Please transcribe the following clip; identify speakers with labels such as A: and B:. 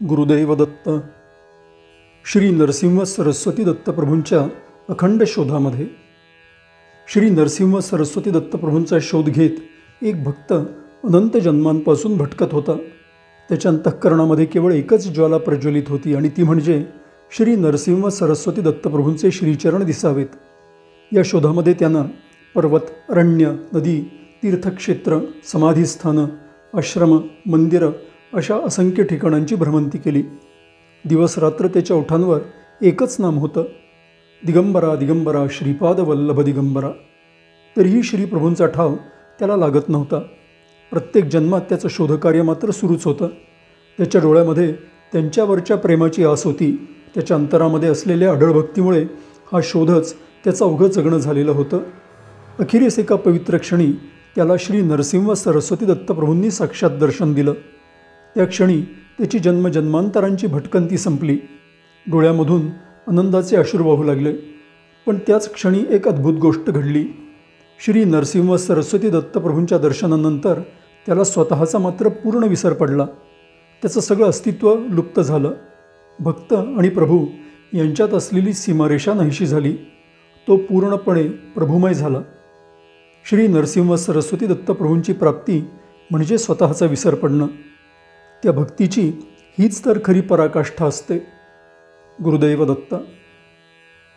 A: गुरुदैव दत्त. श्री नरसिंह सरस्वती दत्तप्रभूंच्या अखंड शोधामध्ये श्री नरसिंह सरस्वती दत्तप्रभूंचा शोध घेत एक भक्त अनंत जन्मांपासून भटकत होता. त्याच्या अंतःकरणामध्ये केवळ एकच ज्वाला प्रज्वलित होती आणि ती म्हणजे श्री नरसिंह सरस्वती दत्तप्रभूंचे श्रीचरण दिसावेत. या शोधामध्ये त्यानं पर्वत, अरण्य, नदी, तीर्थक्षेत्र, समाधीस्थानं, आश्रम, मंदिरं अशा असंख्य ठिकाणांची भ्रमंती केली. दिवसरात्र त्याच्या ओठांवर एकच नाम होतं, दिगंबरा दिगंबरा श्रीपाद वल्लभ दिगंबरा. तरीही श्रीप्रभूंचा ठाव त्याला लागत नव्हता. प्रत्येक जन्मात त्याचं शोधकार्य मात्र सुरूच होतं. त्याच्या डोळ्यामध्ये त्यांच्यावरच्या प्रेमाची आस होती. त्याच्या अंतरामध्ये असलेल्या अढळ भक्तीमुळे हा शोधच त्याचं अवघं जगणं झालेलं होतं. अखेरीस एका पवित्र क्षणी त्याला श्री नरसिंह सरस्वती दत्तप्रभूंनी साक्षात दर्शन दिलं. त्या क्षणी त्याची जन्मजन्मांतरांची भटकंती संपली. डोळ्यामधून आनंदाचे अश्रू वाहू लागले. पण त्याच क्षणी एक अद्भुत गोष्ट घडली. श्री नरसिंह सरस्वती दत्तप्रभूंच्या दर्शनानंतर त्याला स्वतःचा मात्र पूर्ण विसर पडला. त्याचं सगळं अस्तित्व लुप्त झालं. भक्त आणि प्रभू यांच्यात असलेली सीमारेषा नाहीशी झाली. तो पूर्णपणे प्रभुमय झाला. श्री नरसिंह सरस्वती दत्तप्रभूंची प्राप्ती म्हणजे स्वतःचा विसर पडणं. त्या भक्तीची हीच तर खरी पराकाष्ठा असते. गुरुदैव दत्त.